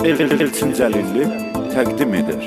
Elçin Cəlilli təqdim edir.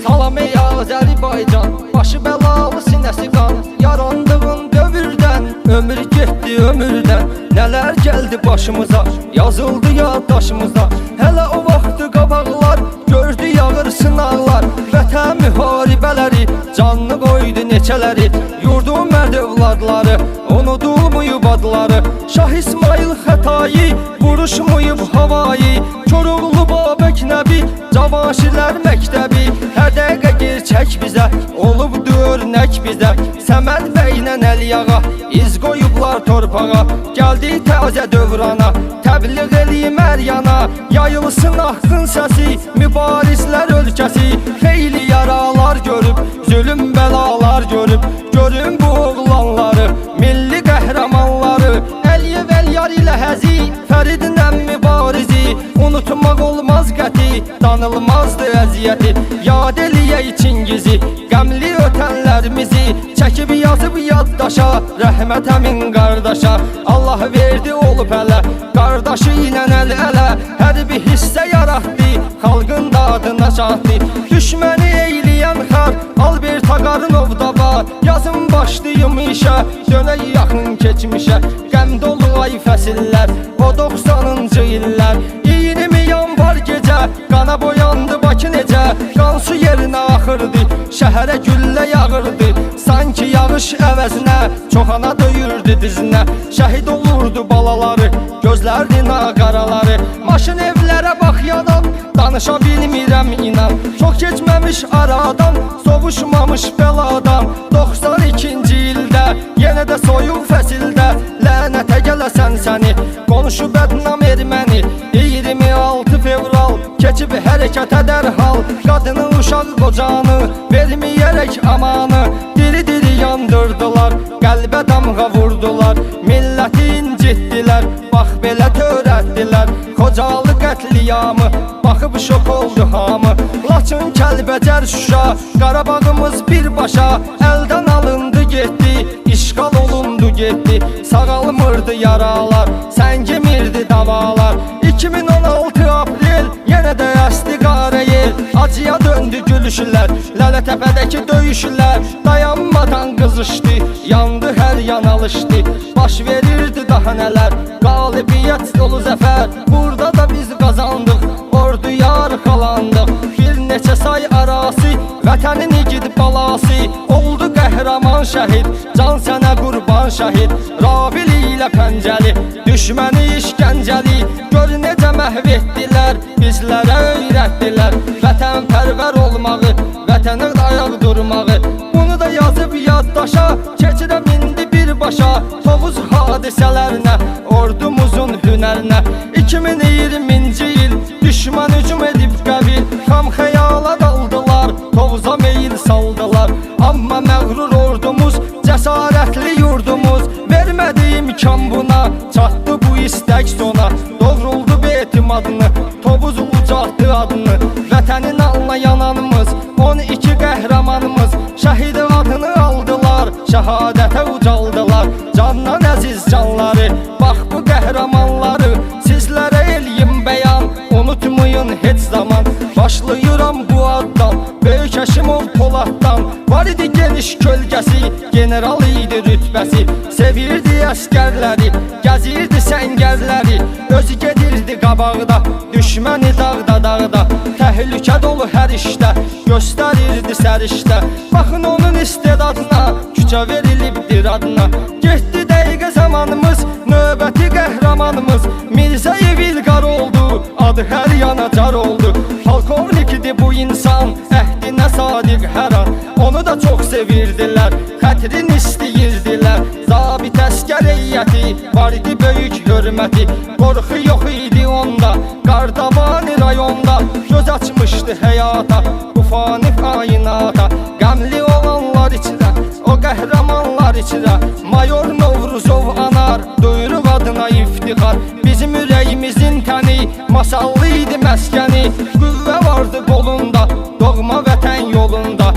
Salam ey Azərbaycan, başı bəlalı sinəsi qan. Yarandığın dövrdən, ömür getdi ömürdən. Nələr gəldi başımıza, yazıldı yaddaşımıza. Hələ o vaxtı qabaqlar, gördü yağır sınaqlar. Vətən müharibələri, canını qoydu neçələri. Yurdu mərd övladları, unudulmuyub adları. Şah İsmail Xətai, vuruşmuyub havayı. Koroğlu Babək Nəbi, Cavanşirlər məktəbi. Hər dəqiqə gerçək bizə, olubdu örnək bizə. Səməd bəylə Əliyağa, iz qoyublar torpağa. Gəldi təzə dövrana, təbliğ eləyim hər yana. Yayılsın haqqın səsi, mübarizlər ölkəsi. Xeyli yaralar görüb, zülüm bəlalar görüb. Görün bu oğlanları, milli qəhrəmanları. Əliyev Əliyar ilə həzi, Fəridlə mübarizi. Unutmaq olmaz qəti, danılmazdı əziyyəti. Yad eləyək Çingizi, qəmli ötənlərimizi. Çəkib yazıb yaddaşa, rəhmət əmin qardaşa. Allah verdi olub hələ, qardaşı ilə əl-ələ. Hər bir hissə yaratdı, xalqın dadına çatdı. Düşməni eyləyən xar, Albert Taqarınov da var. Yazın başlayım işə, dönək yaxın keçmişə. Qəm dolu ay fəsillər, o 90-cı illər. 20 yanvar gecə, qana boyandı Bakı necə. Qan su yerinə axırdı, şəhərə güllə yağırdı. Sanki yağış əvəzinə, çoxana döyürdü dizinə. Şəhid olurdu balaları, gözlərdi naqaraları. Maşın evlərə bax yanan, danışa bilmirəm inan. Çox keçməmiş aradan, sovuşmamış bəladan. 92-ci ildə, yenə də soyuq fəsildə. Lənətə gələsən səni, qonuşu bədnam erməni. 26 fevral, keçib hərəkətə dərhal. Qadını, uşaq, qocanı, verməyərək amanı. Diri-diri yandırdılar, qəlbə damğa vurdular. Milləti incitdilər, bax belə törətdilər. Xocalı qətliyamı, baxıb şok oldu hamı. Laçın, Kəlbəcər, Şuşa, Qarabağımız birbaşa. Əldən alındı getdi, işğal olundu getdi. Sağalmırdı yaralar, səngimirdi davalar. 2016 aprel, yenə də əsdi qara yel. Acıya döndü gülüşlər, Lələtəpədəki döyüşlər. Dayanmadan qızışdı, yandı hər yan alışdı. Baş verirdi daha nələr, qalibiyyət dolu zəfər. Burada da biz qazandıq, orduya arxalandıq. Bir neçə say arası, vətənin igid balası. Oldu qəhrəman şəhid, can sənə qurban şəhid. Rabil ilə pəncəli, düşməni işgəncəli. Gör necə məhv etdilər, bizlərə öyrətdilər. Vətənpərvər olmağı, vətənə ayaq durmağı. Bunu da yazıb yaddaşa, keçirəm indi birbaşa. Tovuz hadisələrinə, ordumuzun hünərinə. 2020-ci il, düşman hücum edib qəbil. Xam xəyala daldılar, Tovuza meyil saldılar. Amma məğrur ordumuz, cəsarətli yurdumuz. Vermədi imkan buna, çatdı bu istək sona. Doğruldu betim adını, Tovuz ucaltdı adını. Vətənin alına yananımız, 12 qəhrəmanımız. Şəhid adını aldılar, şəhadətə ucaldılar. Candan əziz canları, bax bu qəhrəmanları. Sizlərə eləyim bəyan, unutmayın heç zaman. Başlayıram bu addan, Böyük Həşimov Poladdan. Var idi geniş kölgəsi, general idi rütbəsi. Sevirdi əskərləri, gəzirdi səngərləri. Özü gedirdi qabaqda, düşməni dağda dağda. Təhlükə dolu hər işdə, göstərirdi sərişdə. Baxın onun istedadına, küçə verilibdir adına. Getdi dəqiqə zamanımız, növbəti qəhrəmanımız. Mirzəyev İlqar oldu, adı hər yana car oldu. Polkovnikdir bu insan, əhdinə sadiq hər an. Onu da çox sevirdilər, xətrin istəyirdilər. Zabit əskər heyəti, var idi böyük hörməti. Qorxu yox idi onda, Qardavani rayonda. Göz açmışdı həyata, bu fani kainata. Qəmli olanlar içrə, o qəhrəmanlar içrə. Mayor Novruzov anar, duyuruq adına iftixar. Bizim ürəyimizin təni, masallı idi məskəni. Qüvvə vardı qolunda, doğma vətən yolunda.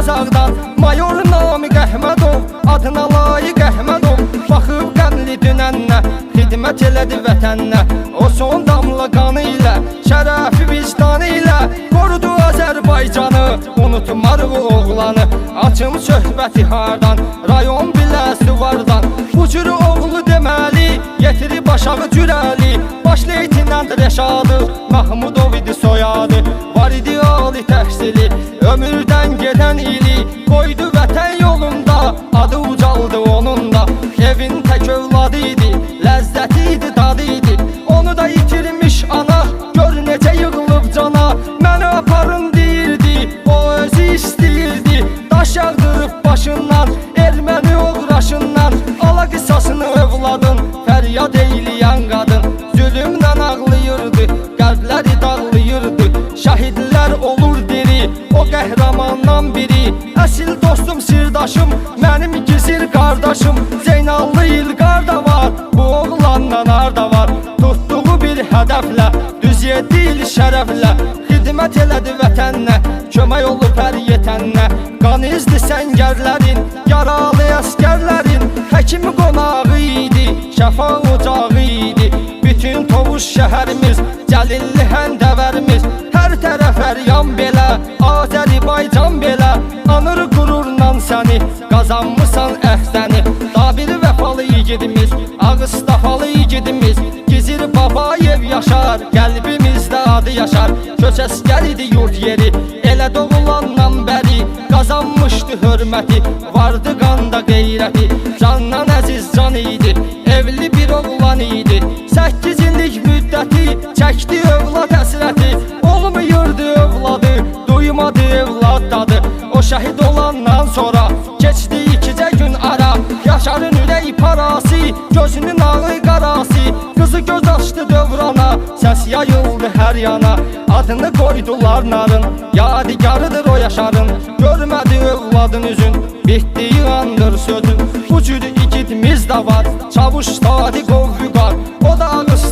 Qazaxdan Mayor Namiq Əhmədov adına layiq Əhmədov baxıb qəmli dünənnə xidmət elədi vətənnə o son damla qanı ilə şərəfi vicdanı ilə qorudu Azərbaycanı unutmarıq oğlanı açım söhbəti hardan rayon biləsi vardan bu cür oğlu deməli yetiri başağı cürəli baş leytinant Rəşadı Mahmudov idi soyadı var idi ali təhsili ömürdən gedən ili qoydu vətən yolunda adı ucaldı onun da evin tək övladı idi ləzzəti idi dadı idi onu da itirmiş ana gör necə yığılıb cana məni aparın deyirdi o özü istəyirdi daş yağdırıb başından erməni uğraşından ala qisasını övladın fəryad eyləyən qadın zülümdən ağlayırdı qəlbləri dağlayırdı şəhidlər olur diri o qəhrəmandan biri əsil dostum sirdaşım mənim gizir qardaşım Zeynallı İlqar da var bu oğlandan arda var tutduğu bir hədəflə düz 7 il şərəflə xidmət elədi vətənnə kömək olub hər yetənnə qan izli səngərlərin yaralı əskərlərin həkimi qonağı idi şəfa ocağı idi bütün Tovuz şəhərimiz Cəlilli həndəvərimiz hər tərəf əryan belə Azərbaycan belə anır qürurla səni qazanmısan əhsəni Dabir vəfalı igidimiz Ağstafalı igidimiz Gizir Babayev yaşar qəlbimizdə adı yaşar köç əskər idi yurt yeri elə doğulandan bəri qazanmışdı hörməti vardı qanda qeyrəti candan əziz can idi evli bir oğlan idi 8 illik müddəti çəkdi övlad həsrəti olmayırdı övladı duymadı övlad dadı o şəhid olandan sonra keçdi 2 gün ara yaşarın ürək parası gözünün ağı qarası qızı göz açdı dövrana səs yayıldı hər yana adını qoydular narın yadigarıdır o yaşarın görmədi övladın üzün bitdiyi andır sözün bu cür igidimiz də var Çavuş Sadiqov Vüqar o da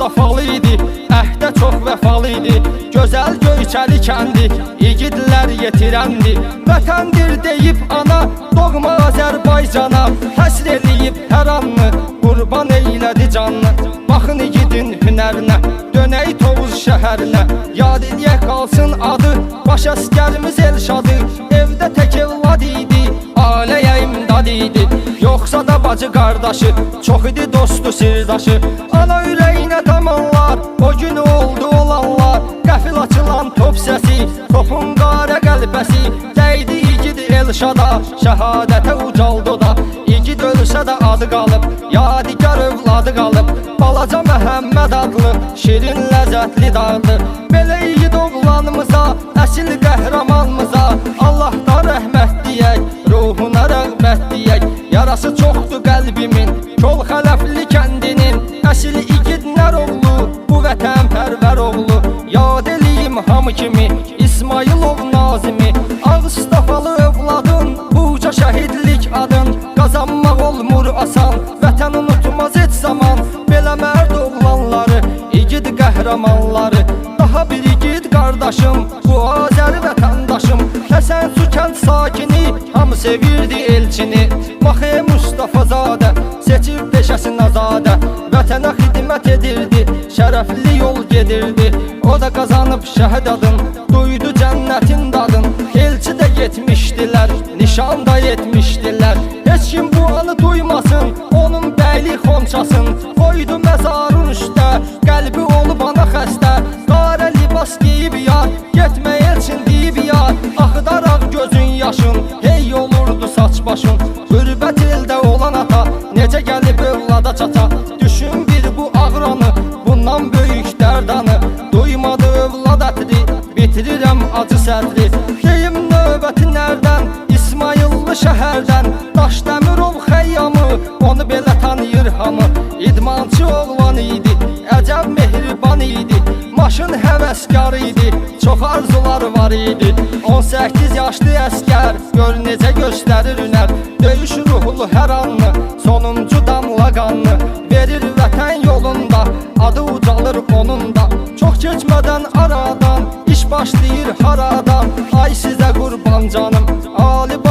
Ağstafalı idi əhdə çox vəfalı idi gözəl Göyçəli kəndi igidlər yetirəndi vətəndir deyib ana doğma Azərbaycana həsr eləyib hər anını qurban eylədi canını baxın igidin hünərinə dönək Tovuz şəhərinə yad eləyək qalsın adı baş əskərimiz Elşadı evdə tək evlad idi ailəyə imdad idi yoxsa da bacı qardaşı çox idi dostu sirdaşı ana ürəyinə damanlar o gün oldu olanlar qəfil açılan top səsi topun qara qəlbəsi dəydi igid Elşada şəhadətə ucaldı da igid ölsə də adı qalıb yadigar övladı qalıb balaca Məhəmməd adlı şirin ləzzətli dadlı belə igid oğlanımıza əsil qəhrəmanımıza Allahdan rəhmət deyək ruhuna rəğbət deyək yarası çoxdur qəlbimin kol xələfli kəndinin əsil igidlər oğlu bu vətən pərvər oğlu yad eləyim hamı kimi İsmailov Nazimi Ağstafalı övladın buca şəhidlik adın qazanmaq olmur asan vətən unutmaz heç zaman belə mərd oğlanları igid qəhrəmanları daha bir igid qardaşım bu Azər vətəndaşım Həsən su kənd sakini hamı sevirdi elçini Maxey Mustafazadə seçib peşəsin azadə vətənə xidmət edirdi şərəfli yol gedirdi o da qazanıb şəhid adın duydu cənnətin dadın elçi də getmişdilər nişan da yetmişdilər heç kim bu anı duymasın onun bəyli xonçasın qoydu məzarın üstə qəlbi olub ana xəstə qara libas giyib yar getmə elçin deyib yar axıdaraq gözün yaşın hey olurdu saç başın qürbət eldə olan ata necə gəlib övlada çata düşün bir bu ağranı bundan böyük dərdanı duymadı övlad ətri bitirirəm acı sədri deyim növbəti nərdən İsmaillı şəhərdən Daşdəmirov xəyyamı onu belə tanıyır hamı idmançı oğlan idi əcəb mehriban idi maşın həvəskarı idi çox arzular var idi 18 yaşlı əskər gör necə göstərir ünər döyüş ruhlu hər anlı sonuncu damla qanlı verir vətən yolunda adı ucalır onun da çox keçmədən aradan iş başlayır haradan ay sizə qurban canım Ali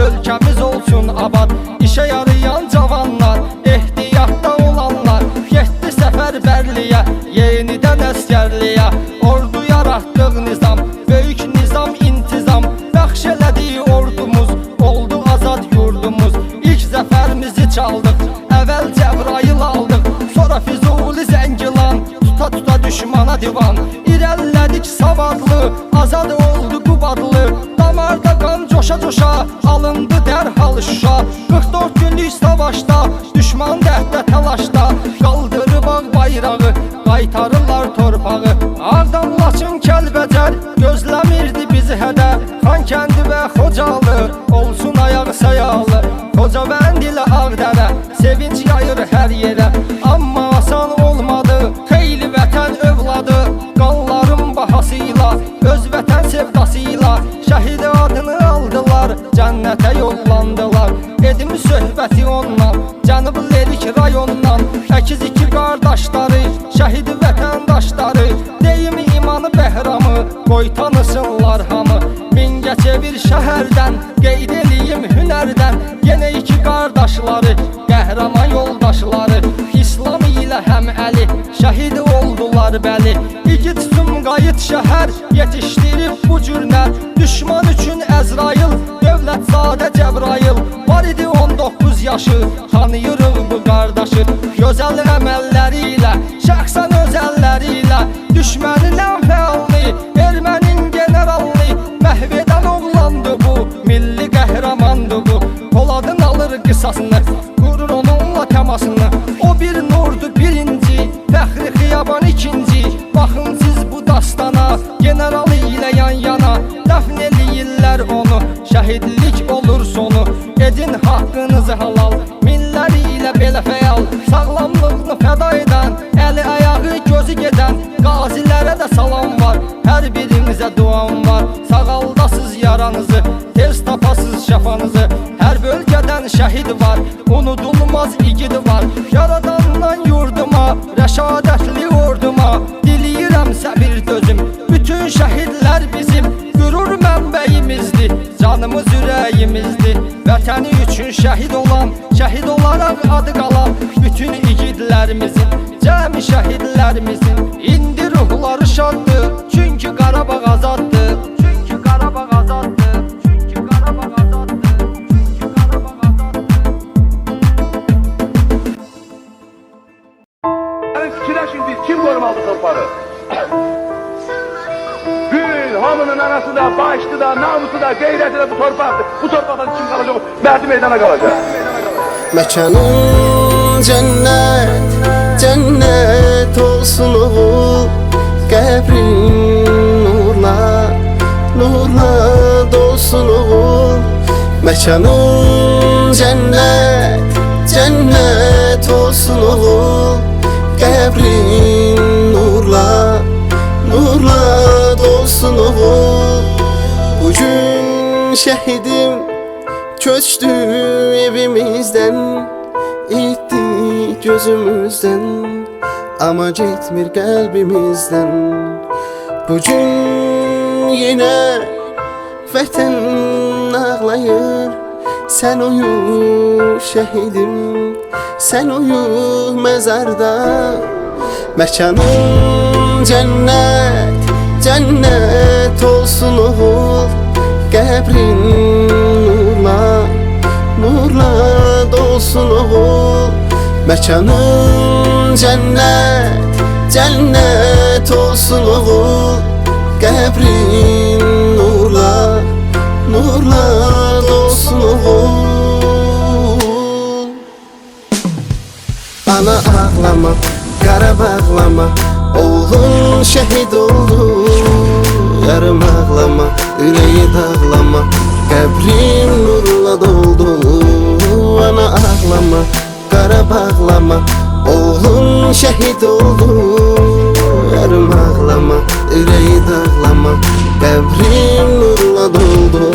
ölkəmiz olsun abad. İşə yarayan cavanlar, ehtiyatda olanlar getdi səfərbərliyə, yenidən əskərliyə. Ordu yaratdıq nizam, böyük nizam intizam, bəxş elədiyi ordumuz oldu azad yurdumuz. İlk zəfərimizi çaldıq, əvvəl Cəbrayıl aldıq, sonra Füzuli Zəngilan, tuta düşmana divan. İrəllədik savadlı, azad oldu Qubadlı, damarda qan coşa alındı dərhal Şuşa. 44 günlük savaşda, düşman dəhddə təlaşda, qaldırıb ağ bayrağı, qaytarırlar torpağı. Ağdam, Laçın, Kəlbəcər gözləmirdi bizi hədər. Xankəndi və Xocalı olsun ayaq sayalı, Xocavənd ilə Ağdərə sevinç yayır hər yerə. Amma asan olmadı, xeyli vətən övladı, qanların bahasıyla, öz vətən sevdasıyla şəhid adını aldılar, cənnətə yollandılar. Edim söhbəti ondan, Cənub Lerik rayondan, əkiz iki qardaşları, şəhid vətəndaşları, deyim imanı bəhramı, qoy tanısınlar hamı. Mingəçevir şəhərdən, qeyd eləyim hünərdən, yenə iki qardaşları, qəhrəman yoldaşları, İslam ilə həm əli, şəhid oldular bəli. İgid Sumqayıt şəhər yetişdirib bu cürnə, düşman üçün Əzrail, Dövlətzadə Cəbrayıl. Var idi 19 yaşı, tanıyırıq bu qardaşı, gözəl əməlləri ilə, şəxsən özəlləri ilə, düşmənin ən fəallı, ermənin generallı, məhv edən oğlandı bu, milli qəhrəmandı bu. Poladın alır qısasını, qurur onunla təmasını. O bir nurdu birinci, Fəxri Xiyaban ikinci. Baxın siz bu dastana, generalı ilə yan yana, dəfn eləyirlər onu, şəhidlik olur sonu. Edin haqqınızı halal, minləri ilə belə fəyal, sağlamlığını fəda edən, əli ayağı gözü gedən qazilərə də salam var, hər birinizə duam var. Sağaldasız yaranızı, tez tapasız şəfanızı, hər bölgədən şəhid var, unudulmaz igid var. Yaradandan yurduma, rəşadətli orduma, diliyirəm səbir dözüm, bütün şəhidlər bizim qürur mənbəyimizdir, canımız ürəyimizdir. Vətəni üçün şəhid olan, şəhid olaraq adı qalan bütün igidlərimizin, cəmi şəhidlərimizin indi ruhları şaddır, çünki Qarabağ azaddır, çünki Qarabağ azaddır, çünki Qarabağ azaddır, çünki Qarabağ azaddır. Fikirləşin biz, kim qorumalı torpağı? Bütün hamının anası da, başlı da, namusu da, qeyrəti də bu torpaqdır. Bu torpaqdan kim qalacaq? Məhdi meydana qalacaq. Məkanın cənnət, cənnət olsun oğul, qəbrin nurla, nurla dolsun oğul. Məkanın cənnət, cənnət olsun oğul, qəbrin nurla, nurla dolsun oğul. Bugün şəhidim köçdü evimizdən, itdi gözümüzdən, amma getmir qəlbimizdən. Bugün yenə vətən ağlayır, sən uyu şəhidim, sən uyu məzarda. Məkanın cənnət, cənnət olsun oğul, qəbrin nurla, nurla dolsun oğul. Məkanın cənnət, cənnət olsun oğul, qəbrin nurla, nurla dolsun oğul. Ana ağlama, Qarabağlama, oğlun şəhid oldu. Yarım ağlama, ürəyi dağlama, qəbrin nurla doldu. Ana ağlama, Qarabağlama, oğlun şəhid oldu. Yarım ağlama, ürəyi dağlama, qəbrin nurla doldu.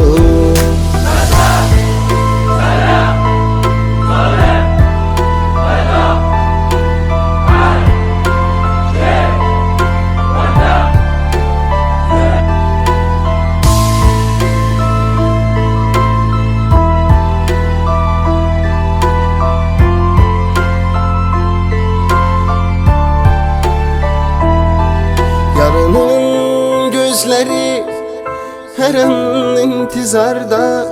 Yarın intizarda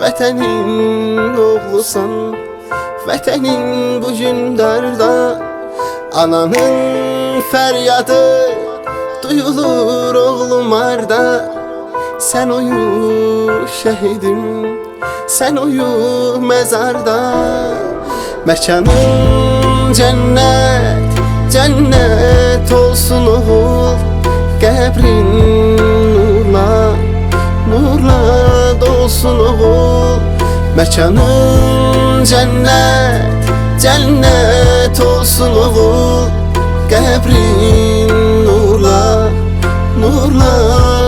vətənin oğlusan, vətənin bugün darda. Ananın fəryadı duyulur oğlum arda. Sən uyu şəhidim, sən uyu məzarda. Məkanın cənnət, cənnət olsun oğul. Qəbrin nurla, nurla dolsun oğul. Məkanın cənnət, cənnət olsun oğul. Qəbrin nurla, nurla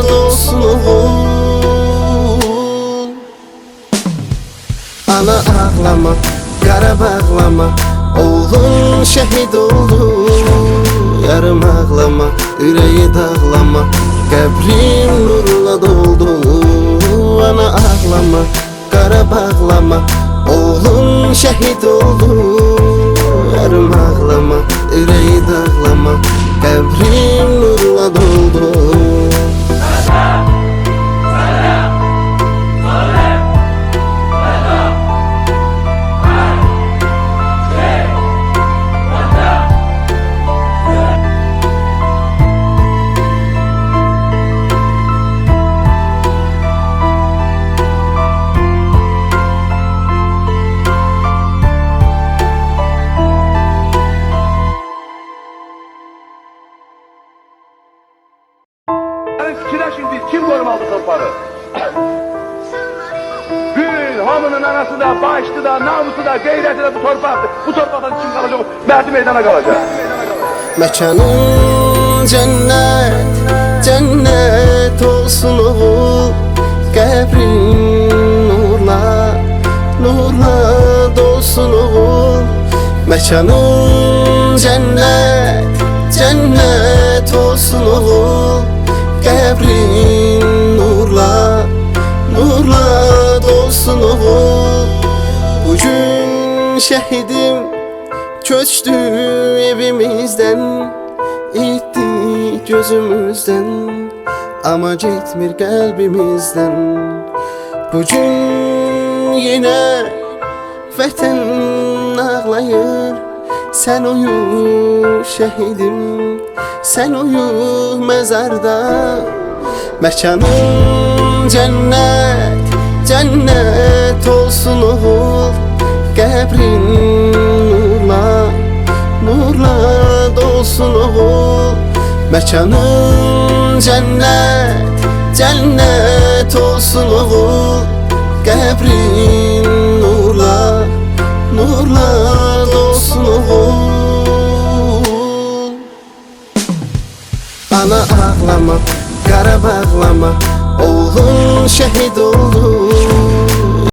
dolsun oğul. Ana ağlama, qara bağlama, oğlun şəhid oldu. Yarım ağlama, ürəyi dağlama, qəbrin nurla doldu. Ana ağlama, qara bağlama, oğlun şəhid oldu. Yarım ağlama, ürəyi dağlama, qəbrin nurla doldu. Fikirləşin biz, kim qorumalı torpağı? Gün hamının anası da, başlı da, namusu da, qeyrəti də bu torpaqdır. Bu torpaqdan kim qalacaq? Məhdi meydana qalacaq. Məkanın cənnət, cənnət olsun oğul. Qəbrin nurla, nurla dolsun oğul. Məkanın cənnət, cənnət olsun oğul. Qəbrin nurla, nurla dolsun oğul. Bugün şəhidim köçdü evimizdən, itdi gözümüzdən, amma getmir qəlbimizdən. Bugün yenə vətən ağlayır. Sən uyu şəhidim, sən uyu məzarda. Məkanın cənnət, cənnət olsun oğul. Qəbrin nurla, nurla dolsun oğul. Məkanın cənnət, cənnət olsun oğul. Qəbrin nurla, nurla dolsun oğul. Ana ağlama, qara bağlama, oğlun şəhid oldu.